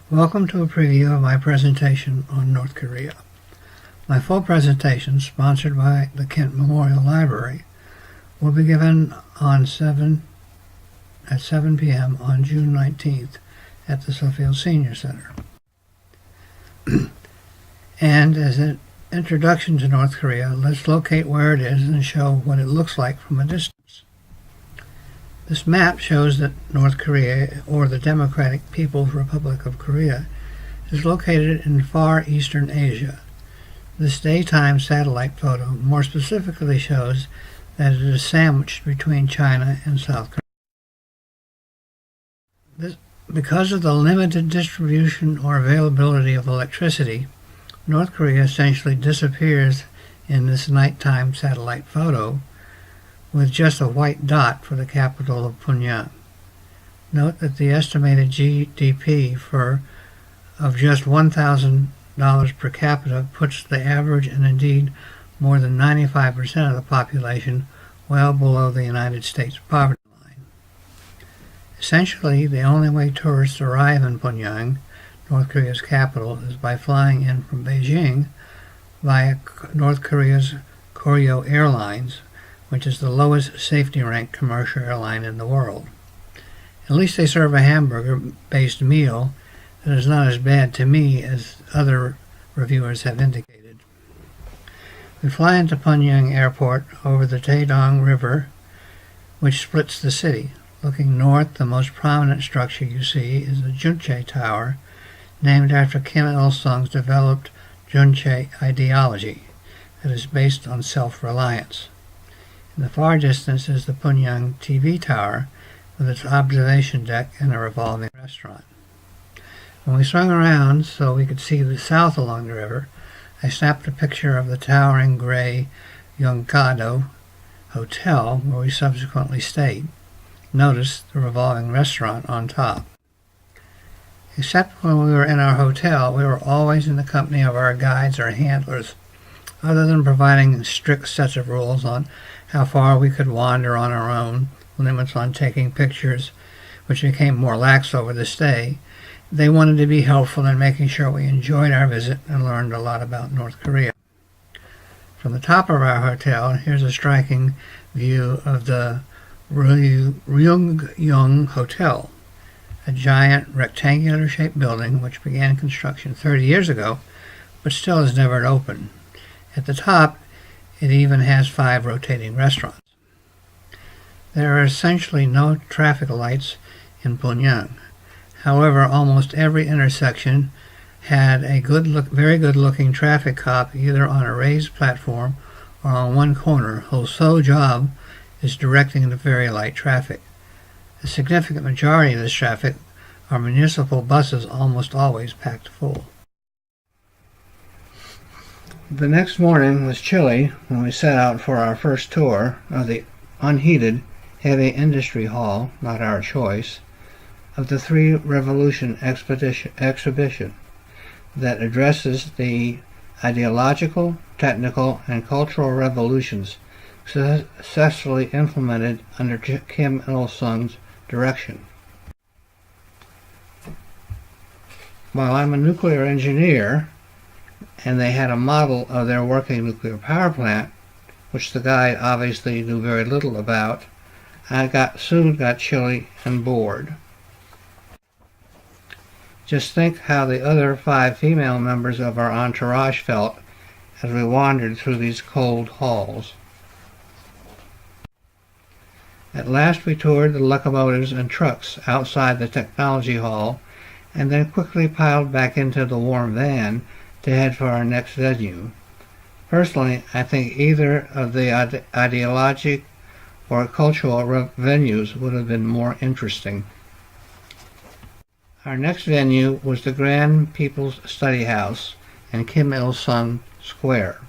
Welcome to a preview of my presentation on North Korea. My full presentation, sponsored by the Kent Memorial Library, will be given at 7 p.m. on June 19th at the Suffield Senior Center. And as an introduction to North Korea, let's locate where it is and show what it looks like from a distance. This map shows that North Korea, or the Democratic People's Republic of Korea, is located in far eastern Asia. This daytime satellite photo more specifically shows that it is sandwiched between China and South Korea. Because of the limited distribution or availability of electricity, North Korea essentially disappears in this nighttime satellite photo, with just a white dot for the capital of Pyongyang. Note that the estimated GDP of just $1,000 per capita puts the average, and indeed more than 95% of the population, well below the United States poverty line. Essentially, the only way tourists arrive in Pyongyang, North Korea's capital, is by flying in from Beijing via North Korea's Koryo Airlines, which is the lowest safety-ranked commercial airline in the world. At least they serve a hamburger-based meal that is not as bad to me as other reviewers have indicated. We fly into Pyongyang Airport over the Taedong River, which splits the city. Looking north, the most prominent structure you see is the Junche Tower, named after Kim Il-sung's developed Junche ideology that is based on self-reliance. In the far distance is the Pyongyang TV Tower with its observation deck and a revolving restaurant. When we swung around so we could see the south along the river, I snapped a picture of the towering gray Yongkado Hotel where we subsequently stayed. Notice the revolving restaurant on top. Except when we were in our hotel, we were always in the company of our guides or handlers, other than providing strict sets of rules on how far we could wander on our own, limits on taking pictures, which became more lax over the stay. They wanted to be helpful in making sure we enjoyed our visit and learned a lot about North Korea. From the top of our hotel, here's a striking view of the Ryungyong Hotel, a giant rectangular-shaped building which began construction 30 years ago, but still has never opened. At the top, it even has 5 rotating restaurants. There are essentially no traffic lights in Pyongyang. However, almost every intersection had a very good-looking traffic cop either on a raised platform or on one corner, whose sole job is directing the very light traffic. A significant majority of this traffic are municipal buses, almost always packed full. The next morning was chilly when we set out for our first tour of the unheated heavy industry hall, not our choice, of the Three Revolution exhibition that addresses the ideological, technical, and cultural revolutions successfully implemented under Kim Il-sung's direction. While I'm a nuclear engineer, and they had a model of their working nuclear power plant, which the guide obviously knew very little about, I soon got chilly and bored. Just think how the other 5 female members of our entourage felt as we wandered through these cold halls. At last we toured the locomotives and trucks outside the technology hall, and then quickly piled back into the warm van to head for our next venue. Personally, I think either of the ideologic or cultural venues would have been more interesting. Our next venue was the Grand People's Study House in Kim Il-sung Square.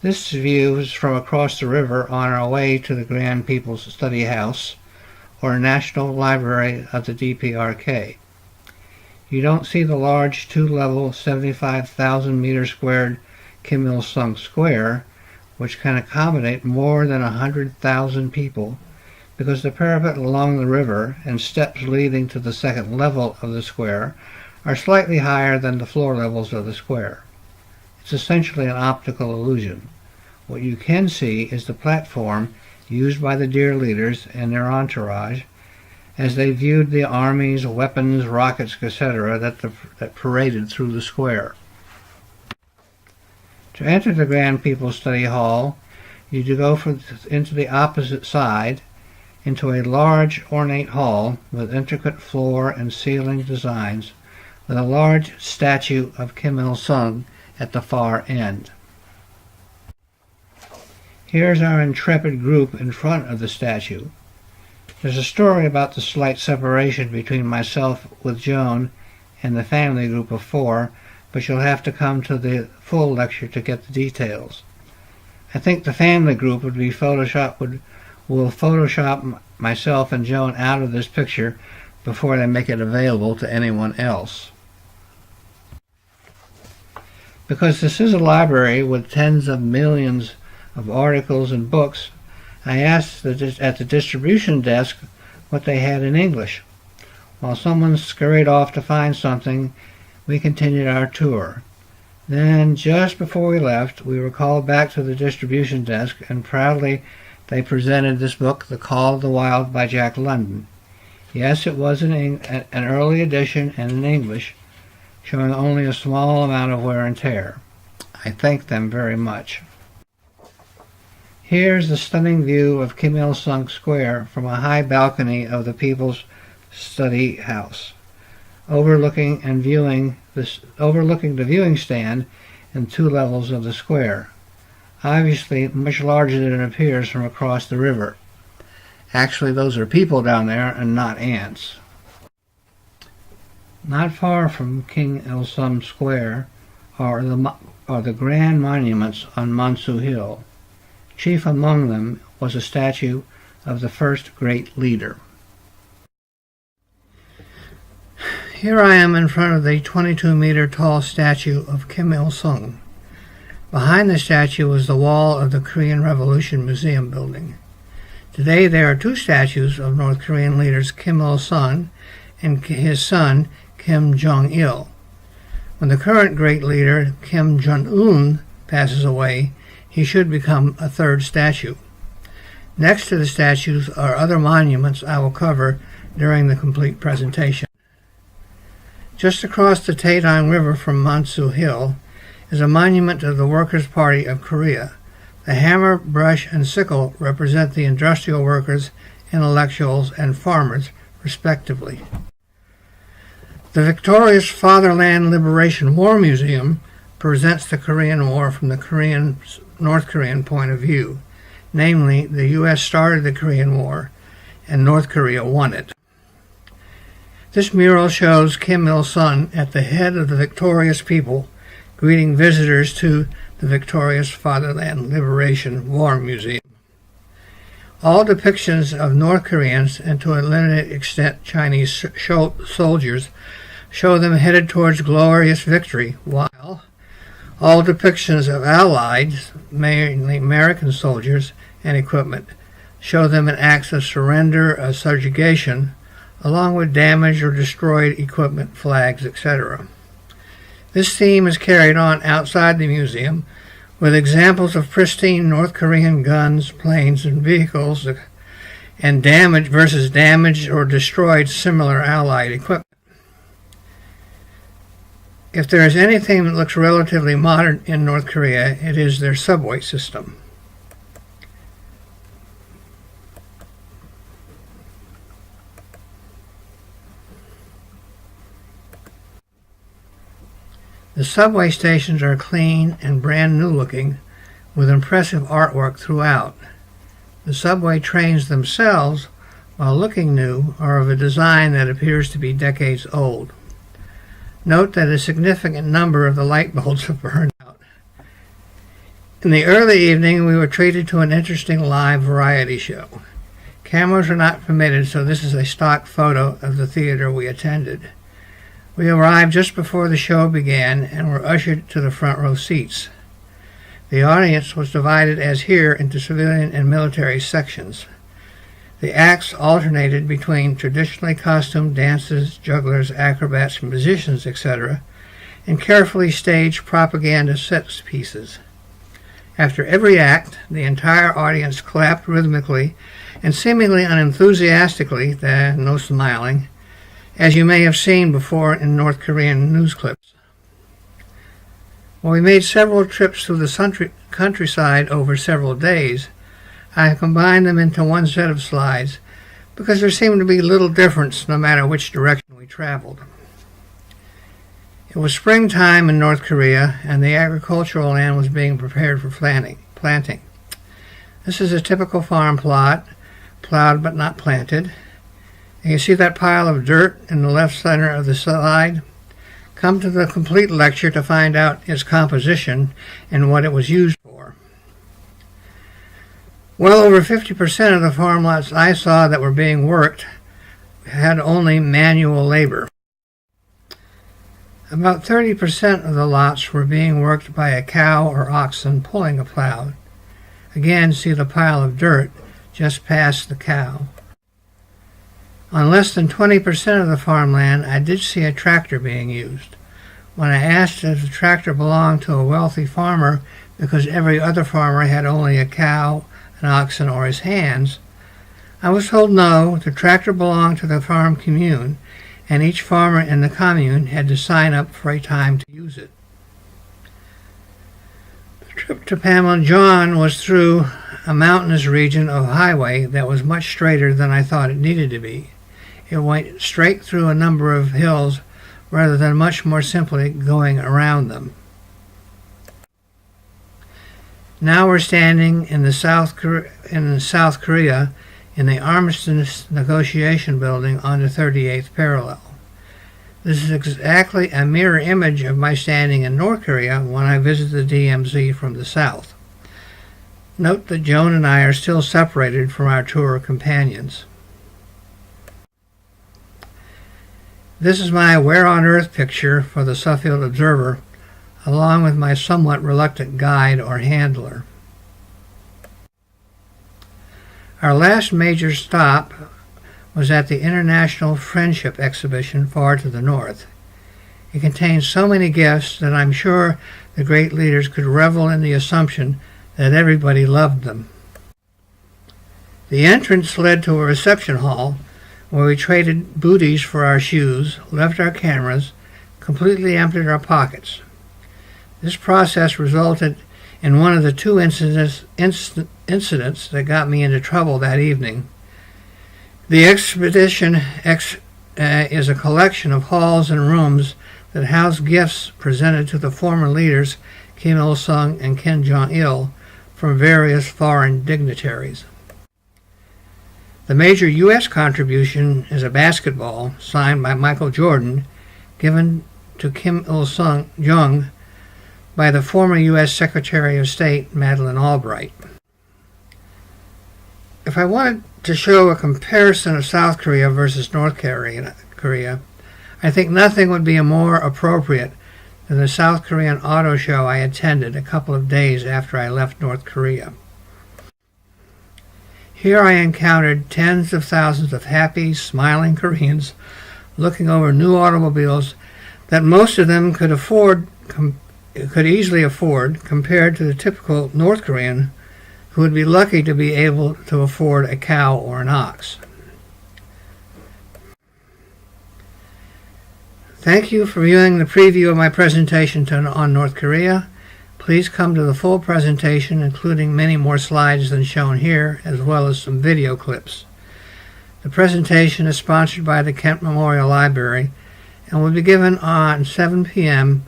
This view is from across the river on our way to the Grand People's Study House, or National Library of the DPRK. You don't see the large 2-level 75,000 meter squared Kim Il-sung Square, which can accommodate more than 100,000 people, because the parapet along the river and steps leading to the second level of the square are slightly higher than the floor levels of the square. It's essentially an optical illusion. What you can see is the platform used by the deer leaders and their entourage as they viewed the armies, weapons, rockets, etc. that paraded through the square. To enter the Grand People's Study Hall, you go into the opposite side, into a large ornate hall with intricate floor and ceiling designs, with a large statue of Kim Il-sung at the far end. Here's our intrepid group in front of the statue. There's a story about the slight separation between myself with Joan and the family group of 4, but you'll have to come to the full lecture to get the details. I think the family group will Photoshop myself and Joan out of this picture before they make it available to anyone else. Because this is a library with tens of millions of articles and books, I asked at the distribution desk what they had in English. While someone scurried off to find something, we continued our tour. Then, just before we left, we were called back to the distribution desk, and proudly they presented this book, The Call of the Wild by Jack London. Yes, it was an early edition and in English, showing only a small amount of wear and tear. I thank them very much. Here's the stunning view of Kim Il-sung Square from a high balcony of the People's Study House, overlooking the viewing stand and 2 levels of the square. Obviously much larger than it appears from across the river. Actually, those are people down there and not ants. Not far from King Il-sung Square are the grand monuments on Mansu Hill. Chief among them was a statue of the first great leader. Here I am in front of the 22-meter tall statue of Kim Il-sung. Behind the statue is the wall of the Korean Revolution Museum building. Today there are 2 statues of North Korean leaders Kim Il-sung and his son Kim Jong-il. When the current great leader Kim Jong-un passes away, he should become a 3rd statue. Next to the statues are other monuments I will cover during the complete presentation. Just across the Taedong River from Mansu Hill is a monument to the Workers' Party of Korea. The hammer, brush, and sickle represent the industrial workers, intellectuals, and farmers, respectively. The victorious Fatherland Liberation War Museum presents the Korean War from the North Korean point of view. Namely, the U.S. started the Korean War, and North Korea won it. This mural shows Kim Il-sung at the head of the victorious people, greeting visitors to the victorious Fatherland Liberation War Museum. All depictions of North Koreans, and to a limited extent Chinese soldiers, show them headed towards glorious victory, while all depictions of Allies, mainly American soldiers and equipment, show them in acts of surrender, of subjugation, along with damaged or destroyed equipment, flags, etc. This theme is carried on outside the museum with examples of pristine North Korean guns, planes, and vehicles, and damaged or destroyed similar Allied equipment. If there is anything that looks relatively modern in North Korea, it is their subway system. The subway stations are clean and brand new looking, with impressive artwork throughout. The subway trains themselves, while looking new, are of a design that appears to be decades old. Note that a significant number of the light bulbs have burned out. In the early evening, we were treated to an interesting live variety show. Cameras are not permitted, so this is a stock photo of the theater we attended. We arrived just before the show began and were ushered to the front row seats. The audience was divided as here into civilian and military sections. The acts alternated between traditionally costumed dancers, jugglers, acrobats, musicians, etc., and carefully staged propaganda set pieces. After every act, the entire audience clapped rhythmically and seemingly unenthusiastically, no smiling, as you may have seen before in North Korean news clips. While we made several trips through the countryside over several days, I have combined them into one set of slides because there seemed to be little difference no matter which direction we traveled. It was springtime in North Korea, and the agricultural land was being prepared for planting. This is a typical farm plot, plowed but not planted. And you see that pile of dirt in the left center of the slide? Come to the complete lecture to find out its composition and what it was used for. Well over 50% of the farm lots I saw that were being worked had only manual labor. About 30% of the lots were being worked by a cow or oxen pulling a plow. Again, see the pile of dirt just past the cow. On less than 20% of the farmland, I did see a tractor being used. When I asked if the tractor belonged to a wealthy farmer because every other farmer had only a cow, an oxen, or his hands, I was told no, the tractor belonged to the farm commune, and each farmer in the commune had to sign up for a time to use it. The trip to Panmunjom was through a mountainous region of highway that was much straighter than I thought it needed to be. It went straight through a number of hills rather than much more simply going around them. Now we're standing in South Korea in the Armistice Negotiation Building on the 38th parallel. This is exactly a mirror image of my standing in North Korea when I visited the DMZ from the south. Note that Joan and I are still separated from our tour companions. This is my Where on Earth picture for the Suffield Observer, along with my somewhat reluctant guide or handler. Our last major stop was at the International Friendship Exhibition far to the north. It contains so many gifts that I'm sure the great leaders could revel in the assumption that everybody loved them. The entrance led to a reception hall where we traded booties for our shoes, left our cameras, completely emptied our pockets. This process resulted in one of the two incidents that got me into trouble that evening. The expedition is a collection of halls and rooms that house gifts presented to the former leaders Kim Il-sung and Kim Jong-il from various foreign dignitaries. The major U.S. contribution is a basketball signed by Michael Jordan, given to Kim Il-sung by the former U.S. Secretary of State Madeleine Albright. If I wanted to show a comparison of South Korea versus North Korea, I think nothing would be more appropriate than the South Korean auto show I attended a couple of days after I left North Korea. Here I encountered tens of thousands of happy, smiling Koreans looking over new automobiles that most of them could easily afford compared to the typical North Korean who would be lucky to be able to afford a cow or an ox. Thank you for viewing the preview of my presentation on North Korea. Please come to the full presentation, including many more slides than shown here, as well as some video clips. The presentation is sponsored by the Kent Memorial Library and will be given on 7 p.m.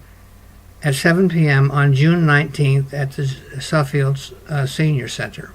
on June 19th at the Suffield Senior Center.